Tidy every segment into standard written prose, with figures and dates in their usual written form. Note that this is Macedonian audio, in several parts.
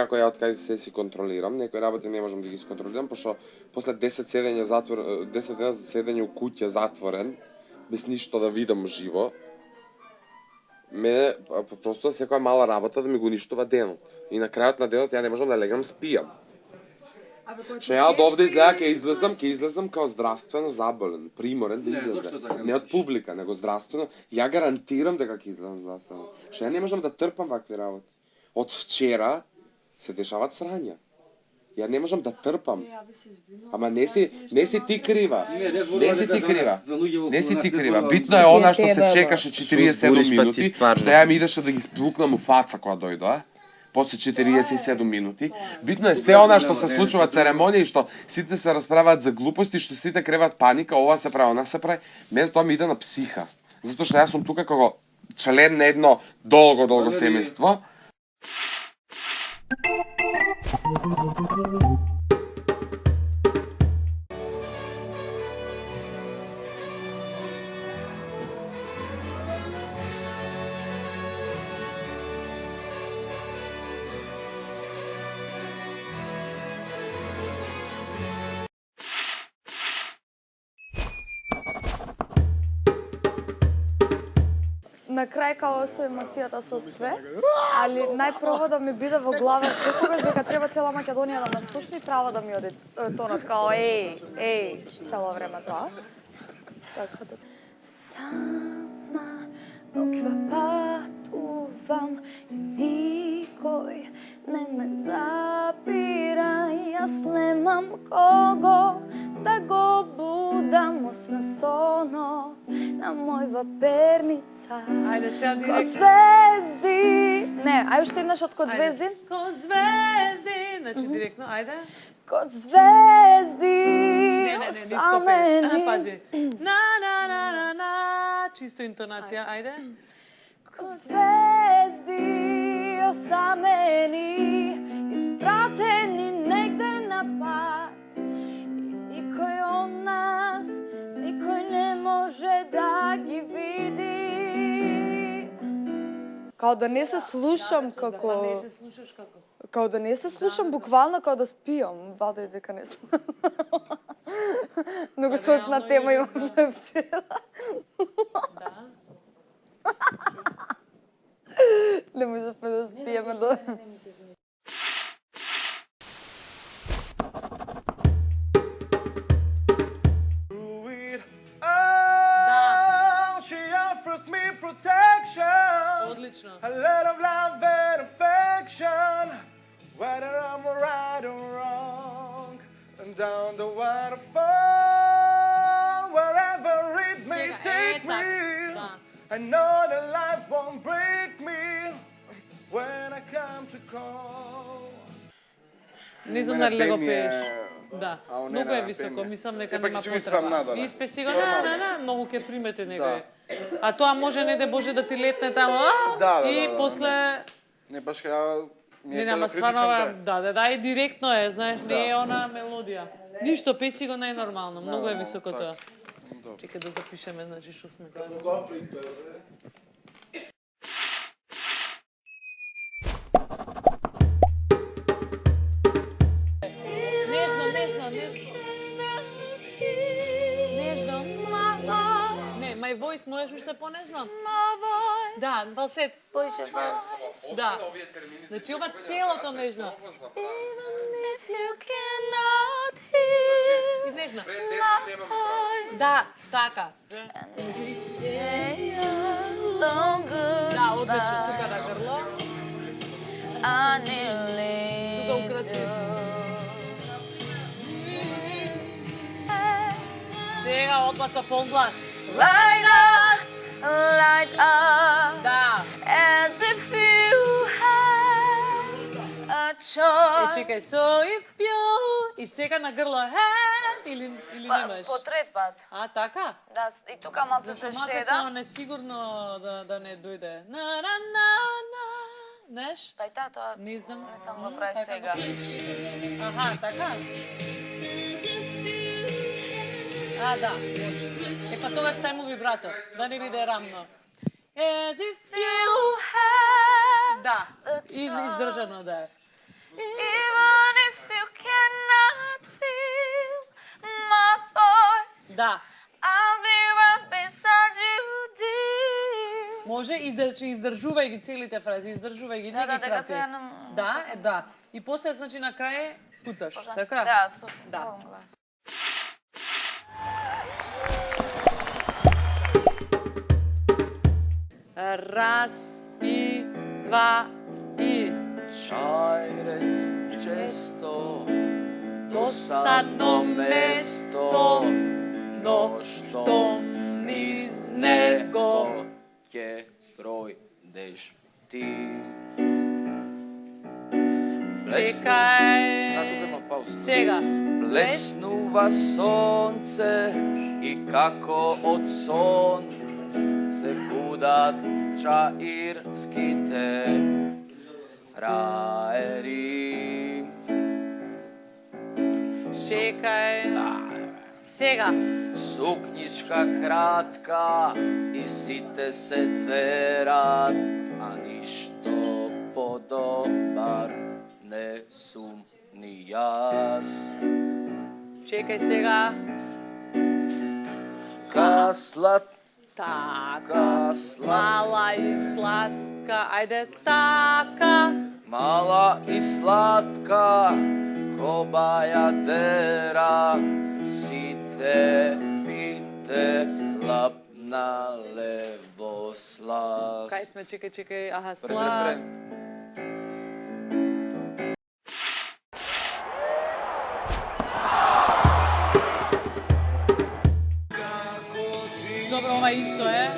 како ја од кај се си контролирам, некои работи не можам да ги сконтролирам, пошто после 10 седења затвор, 10 дена седење у куќа затворен, без ништо да видам живо, просто секоја мала работа да ми го уништува денот. И на крајот на денот ја не можам да легам, спијам. Што ја од овде изгледа ќе излезам као здравствено заболен, приморен да излезам. Не од публика, него здравствено. Ја гарантирам дека ќе излезам здравствено. Што ја не можам да трпам вакви работи. Од вчера се дешаваат срања. Ја не можам да трпам. Ама не си ти крива. Не си ти крива. Не си ти крива. Битно е она што се чекаше 47 минути, што ја ми идеше да ги сплукнам у фаца кога дојдоа. После 47 минути. Битно е се она што се случува церемонија и што сите се расправаат за глупости, што сите креваат паника, ова се прави, она се прави. Мене тоа ми иде на психа. Затоа што јас сум тука како член на едно долго семејство. На крај као со емоцијата со све, али најпрво да ми биде во глава секогаш дека треба цела Македонија да ме слушне и право да ми оди тонот као еј, цело време тоа. Така да. Сама ноќва патувам и никој не ме запира, јас немам кого да го будам освен соно на мојва перница. Ајде сега директно. Код звезди. Не, ај уште еднаш од Код звезди. Код звезди. Значи директно, ајде. Код звезди. Не, нископе. Пази. На. Чисто интонација, ајде. Код звезди осамени, испратени негде на пат. Никој од нас, никој не може да ги види. Као да не се слушам како... Да не се слушаш како? Као да не се слушам, буквално као да спијам. Вада и дека не сум. Многу сочна тема имам вчера. Да. Не можевме да спиеме до... Одлично. A lot of love and affection, whether I'm right or wrong, and down the waterfall, wherever it may take me. I know that life won't break me when I come to call. Не знам дали го пееш. Да, многу е високо, мислам дека нема потреба. Испе си го многу ќе примете некој. А тоа може не де Боже да ти летне тамо, и после... Не баш каја... Не, нема сварно, да, и директно е, знаеш, не е она мелодија. Ништо, песи го најнормално, многу е високо тоа. Чекај да запишеме, значи, шо сме кажа. Нежно. Не, my voice, можеш уште понежно? My voice. Да, фалсет. Поише фалсет. Да. Значи ова целото нежно. Even if you cannot hear. И нежно. Пред 10 немаме право. Да, така. Да, одлично, тука на грло. Тука украси. Сега одма со полн глас. Light up, Да. as if you had a choice. Чекај, so if you... И сега на грло, have, или немаш? По трет пат. А, така? Да, и тука малце За се самаца шеда. тоа несигурно да не дојде. На. Знаеш? Па и тоа Не знам. не сам го прави сега. Аха, така? А, да, може. Па тогаш стајмо вибрато, да не биде рамно. As if you You had Да, the издржано да е. Even if you cannot feel my voice, Да. I'll be right beside you, dear. Може и да издржувај ги целите фрази, издржувај ги, не ги дека крати. сега Да, да. И после, значи, на крај пуцаш, така? Да, супер. Да. Волам глас. Раз и два и Чајреч често, досадно место, но што низ него ќе пројдеш ти. чекај сега. Блеснува сонце и како од сон се будат чаирските раери. Чекај сега. Сукничка кратка и сите се цверат, а ништо подобар не сум ни јас. Чекај сега. Каслат, Така. Мала и сладка. Ајде така. мала и сладка, кобаја дера, сите пите лапнале во сласт. Кај сме? Чекај. Аха, Пред рефрен. сласт. Добро, ова исто е.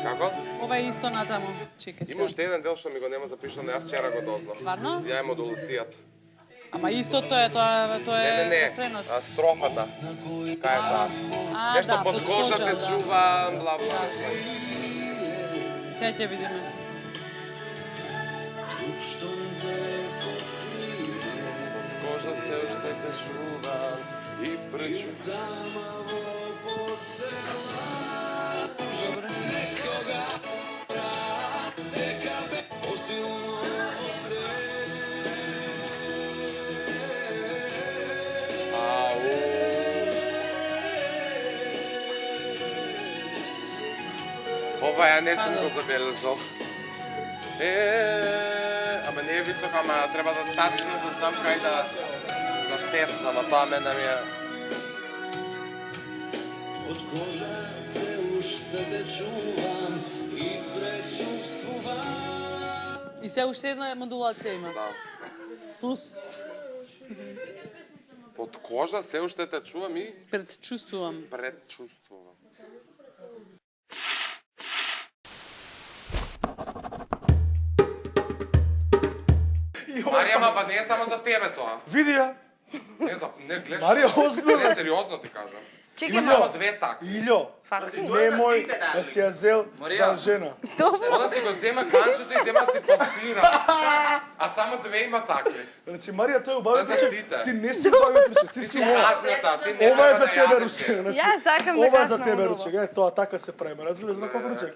Како? Ова е исто натаму. Чекај Има се. уште еден дел што ми го нема запишано, ја вчера го дознав. Стварно? Ја е модулацијата. Ама истото е, тоа е Не, рефренот. а строфата. Кај е таа? А, Нешто да, под кожа те да. чува, бла бла. Сега ќе видиме. Кожа се уште те чува и пречува. Добре. Ова ја не сум го забележал. Ама не е високо, ама треба да тачно да знам кај да сеснам, а тоа мене ми е... Од кожа се уште те чувам и пречувствувам. И се уште една модулација има. Да. Плюс Под кожа се уште те чувам и предчувствувам. предчувствувам. Марија, ма не е само за тебе тоа. Види ја. Не гледаш. Марија, озбилно. Не, сериозно ти кажам. Чекај Има само две такви. Илјо, немој да си ја зел за жена. Она си го зема канчето и зема си фоксира. А само две има такви. Значи, Марија, тој убавен Да, за ручек, сите. ти не си убавен ручек, ти Ти си си ова. казната, ти не Ова е треба за да тебе јадеш ручек, се. значи. Ја сакам да Ова е за каснам тебе од ручек, ова. тоа така се прави, разбираш на каков ручек?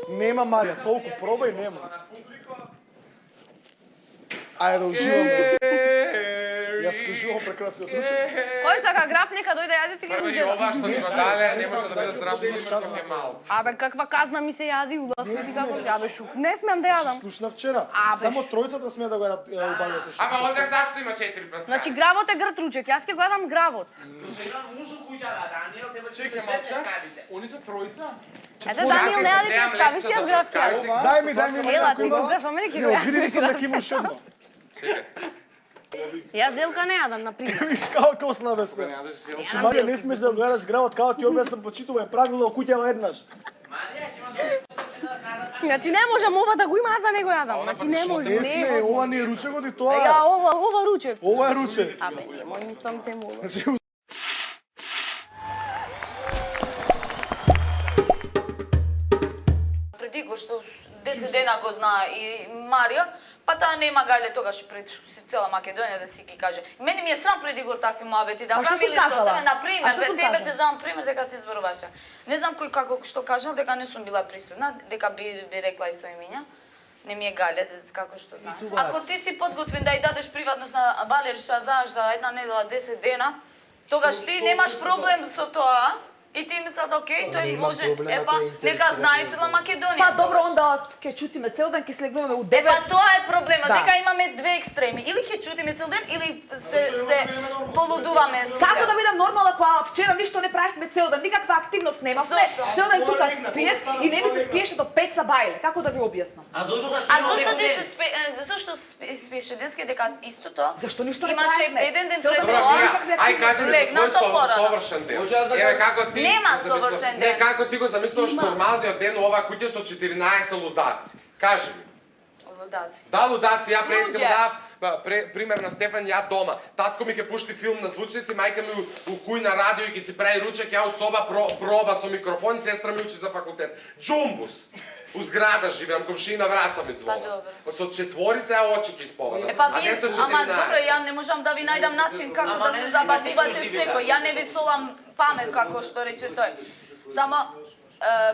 Нема Марија, толку пробај нема. Ајде да уживаме. Јас кажувам прекрасниот ручек. Кој сака граф, нека дојде јади ти Прво и ги ова што ми го дале, не може да биде здрав, не не смееш може да е малце. Абе, каква казна ми се јади, улав Не ти смееш. како абе шук. Не смеам да јадам. Слушна вчера. Абе, Само тројцата сме да го убавите што. Ама онде зашто има 4 прасања? Значи гравот е грт ручек, јас ќе го јадам гравот. Чекај малце, они се тројца? Ете Даниел не јади се стави си јас граф ќе јадам. Дај ми, Ела, ако ти има. тука со мене ќе Не, го обиди ми јадам. сам дека има уште едно. Чекај. Јас зелка не јадам, на пример. Виж како косна бе се. Значи, Марија, не смеш да гледаш гравот, како ти објаснам почитува е правило о куќава еднаш. Значи не можам ова да го има, аз да не го јадам. Значи не може, Не не сме, е. ова не е ручекот и Ја, тоа е. ова ручек. Ова е ручек. Абе, немој ми стам те молам. Значи, Преди го што 10 дена го знае и Марија, па таа нема гајле тогаш пред цела Македонија да си ги каже. Мене ми е срам преди го такви муабети да А што правам ти или кажала? што на пример, А што да ти тебе кажа? те знам пример дека ти зборуваше. Не знам кој како што кажал дека не сум била присутна, дека би рекла исто имиња. не ми е гале, како што знаеш. Ако ти си подготвен да ја дадеш приватност на Валерија Заш за една недела 10 дена, тогаш ти немаш проблем со тоа. И ти мислат, окей, тој може, нека знае цела Македонија. Па добро, онда ќе чутиме цел ден, ќе слегнуваме у 9. Па тоа е проблема, дека имаме две екстреми. Или ќе чутиме цел ден, или се полудуваме сите. Како да бидам нормална кога вчера ништо не правевме цел ден, никаква активност немавме. Цел ден тука спиеш и не ми се спиеше до 5 са бајле. Како да ви објаснам? Зашто спиеше денеска дека истото? Зашто ништо не имаше правевме? еден ден Цел пред ден тоа. Ај кажи ми за твој совршен ден. Еве како ти нема совршен ден. Не, како ти го замислуваш нормалниот ден у оваа куќа со 14 лудаци? Кажи ми. Лудаци. Да, лудаци, ја преска да пример на Стефан, ја дома. Татко ми ќе пушти филм на звучници, мајка ми у куј на радио и ќе си прави ручек, ја у соба проба со микрофон, сестра ми учи за факултет. Джумбус. У зграда живеам, комшина врата ми звони. Со четворица ја очи ќе исповадам. Па вие, ама добро, ја не можам да ви најдам начин како да се забавувате секој. Ја не ви солам памет, како што рече тој. Само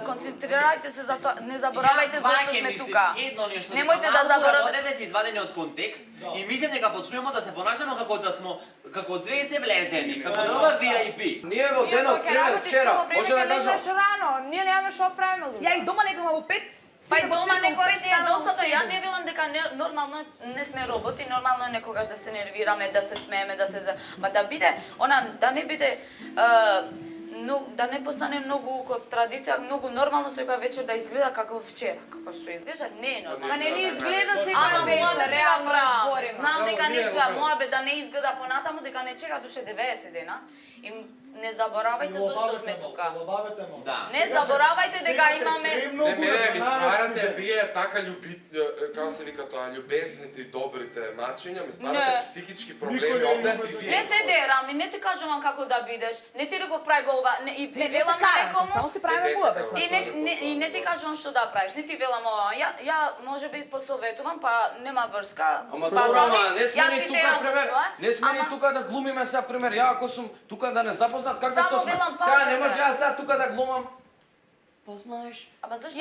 концентрирајте се за тоа, не заборавајте зашто сме тука. Немојте да заборавате. Одеве се извадени од контекст и мислам дека почнуваме да се понашаме како да сме како звезди влезени, како нова VIP. Ние во денот, пример, вчера, може да кажам. Рано, ние немаме што правиме. Ја и дома легнувам во 5. Па и дома некогаш ние досада, ја не велам дека нормално не сме роботи, нормално е некогаш да се нервираме, да се смееме, да се ма да биде, да не биде да не постане многу како традиција, многу нормално секоја вечер да изгледа како вчера, како што изгледа, не е нормално. Ма не ни изгледа секоја вечер, реално зборим. Знам дека не изгледа, моабе да не изгледа понатаму, дека не чека душе 90 дена. И не заборавајте зашто сме тука. Не заборавајте дека имаме... Не, ми стварате вие така како се вика тоа, љубезните и добрите мачиња, ми стварате психички проблеми овде. Не се дерам и не ти кажувам како да бидеш, не ти го прави го ова, и не велам на некому. Само се правиме муабет. И не ти кажувам што да правиш, не ти велам ова. Ја можеби посоветувам, па нема врска. Ама добро, ама не сме ни тука, пример, не сме ни тука да глумиме сега, пример, ја ако сум тука да не запознат, како што сме. Сега не може ја сега тука да глумам. Па знаеш. Ама зашто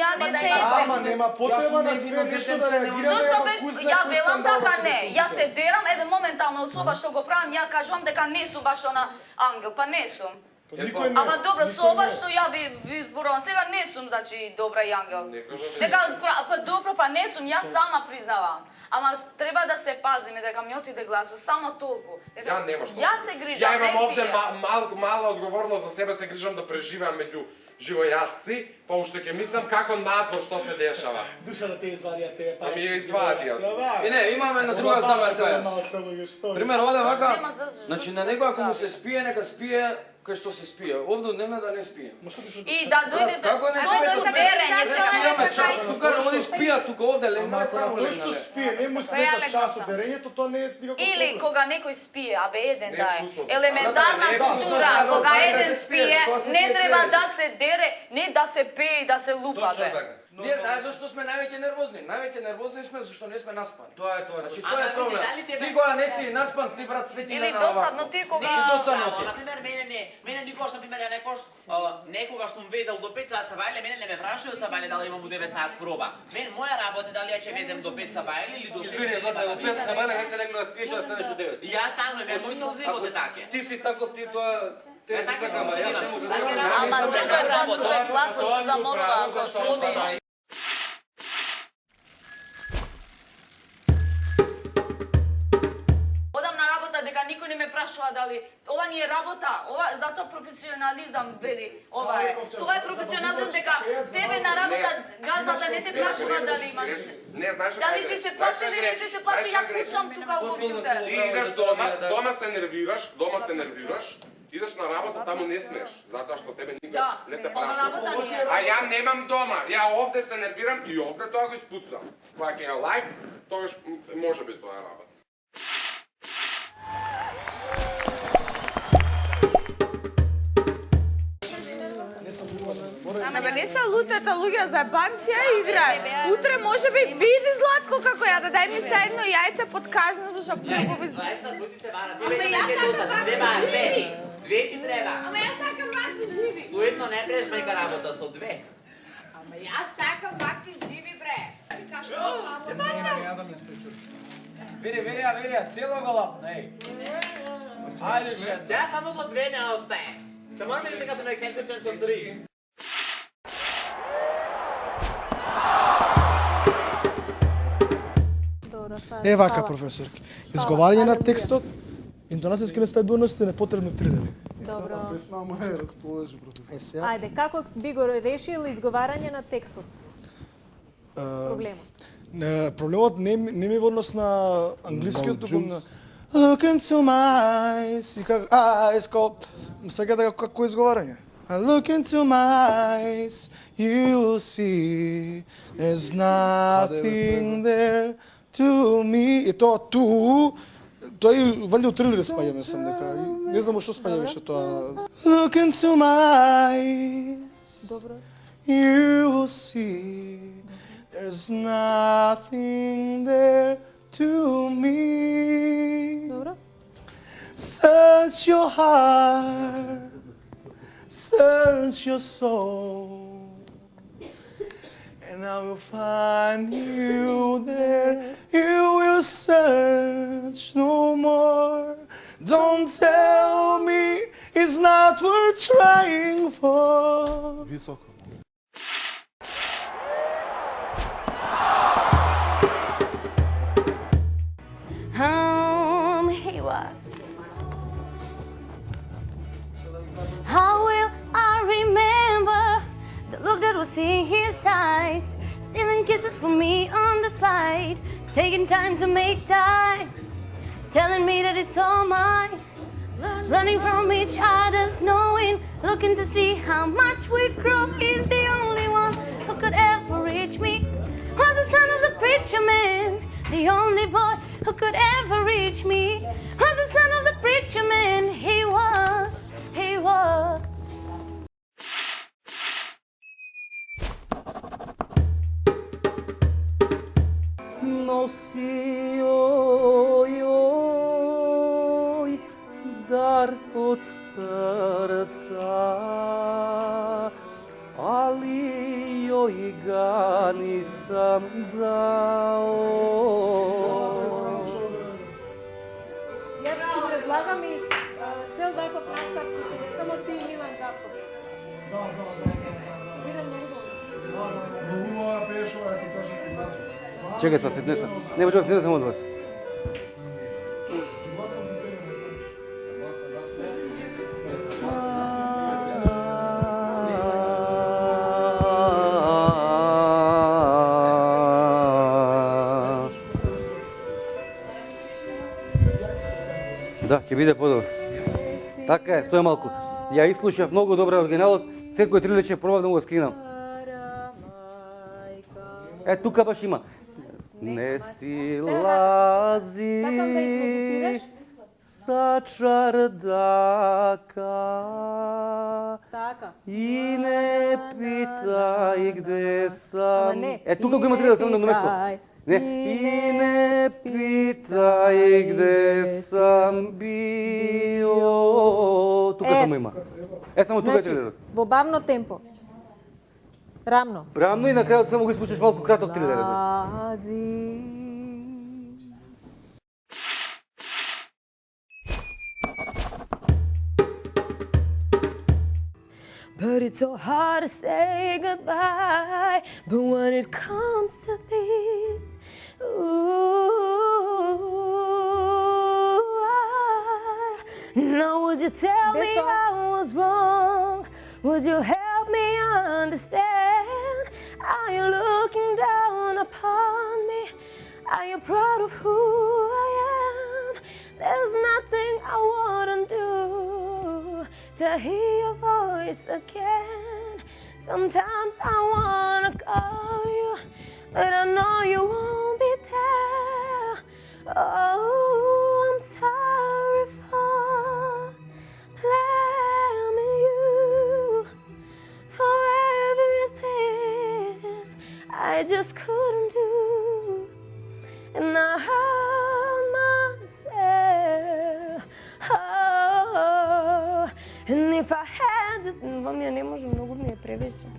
Ама нема потреба на све нешто да реагираме како куз ја велам дека не. Ја се дерам, еве моментално од соба што го правам, ја кажувам дека не сум баш она ангел, па не сум. Ама добро, со ова што ја ви зборувам, сега не сум, значи, добра и ангел. Сега, па добро, па не сум, јас сама признавам. Ама треба да се пазиме, дека ми отиде гласот, само толку. Ја нема што. Јас се грижам, Ја имам овде мала одговорност за себе, се грижам да преживеам меѓу живојаци, па уште ќе мислам како надвор што се дешава. Душа да те извадија тебе, па. Ми ја извадија. И не, имаме една друга замерка јас. Пример, овде вака, значи на него ако му се спие, нека спие кај што се спие. Овде од дневна да не спие. И да дојдете... Како не спиете? Тука оди спија, тука овде легна. Тој што спие, не му смета часот дерењето, тоа не е никако проблем. Или кога некој спие, абе еден да е. Елементарна култура, кога еден спие, не треба да се дере, не да се пее и да се лупа, бе. Ние знаеш зашто сме највеќе нервозни? Највеќе нервозни сме зашто не сме наспани. Тоа е тоа. Значи тоа е проблем. Ти кога не си наспан, ти брат светина Или на овако. досадно ти кога... Значи досадно ти. Например, мене никогаш, например, ја некогаш сум везел до 5 сат сабајле, мене не ме прашају сабајле дали имам у 9 сат проба. Моја работа е дали ја ќе везем до 5 сабајле или до 6. Извини, злата, во 5 сабајле не се легно да спиеш да станеш до 9. Ја станувам, ја мојот живот е така. Ти си таков, ти тоа... Ама тука е тоа гласот се заморува ако се спиеш. Дека никој не ме прашува дали ова ни е работа, ова затоа професионализам вели ова е. Тоа е професионализам дека тебе на работа газната не те прашува дали имаш. Не, знаеш дали ти се плаче или не ти се плаче, ја куцам тука во компјутер. Ти идеш дома се нервираш, идеш на работа, таму не смееш, затоа што тебе никој не те прашува. А ја немам дома, ја овде се нервирам и овде тоа го испуцам. Кога ќе ја лайк, тогаш може би тоа е работа. Ама не се лутата луѓе за банција играј. Утре може би види Златко како ја дај ми се едно јајце под казна зашто прво ви. Две ти треба. Ама јас сакам вакви живи. Стоедно не преш мека работа со две. Ама јас сакам вакви живи, бре. Верија, цело голап, еј. Ајде, шет. Тя само со 2 не остае. Да мораме да дека сум ексцентричен со 3. Е вака, професорки. Изговарање на текстот, интонацијска нестабилност е непотребно тренери. Добро. Песна моја расположи, професор. Ајде, како би го решил изговарање на текстот? Проблемот. Проблемот не ми во однос на англискиот, туку на Look into my eyes. И како eyes, сега да како изговарање. I look into my eyes, you will see there's nothing there to me. И тоа ту, тој валјда у трилери спаѓаме сам дека. Не знам што спаѓаваше тоа. Look into my eyes. Добро. You will see there's nothing there to me. Добро. Search your heart, search your soul, and I will find you there. You will search no more. Don't tell me it's not worth trying for. He was. How will I remember the look that was in his eyes, stealing kisses from me on the slide, taking time to make time, telling me that it's all mine, running from each other's knowing, looking to see how much we grow. He's the only one who could ever reach me. Was the son of the preacher man, the only boy who could ever reach me. Was the son of the preacher man. He was. Носи, ой, дар од срца, али јој ga nisam dao. Ја ти предлагам и цел Дајков настап, не само ти и Милан Зарков. Чекай sad, se dnesa. Ne može se samo od vas. Да, ќе биде подобро. Така е, стој малку. Ја ислушав многу добро оригиналот, секој трилер ќе пробав да му го скинам. Е, тука баш има. Не си лази sa čardaka i ne pitaj gde sam. E, tuka го има трилер само на едно место. Не, и не питај где сам био. Тука само има. Е, само тука е трилерот. Во бавно темпо. Рамно. Рамно и на крајот само го испушиш малку краток трилерот. But it's so hard to say goodbye. But when it comes to this, now would you tell me I was wrong? Would you help me understand? Are you looking down upon me? Are you proud of who I am? There's nothing I wouldn't do to hear your voice again. Sometimes I wanna call you, but I know you won't be there. Oh, I'm sorry for blaming you for everything I just couldn't do, and I hurt myself. Oh, and if I had just... Вам ја не може, многу ми е превесно.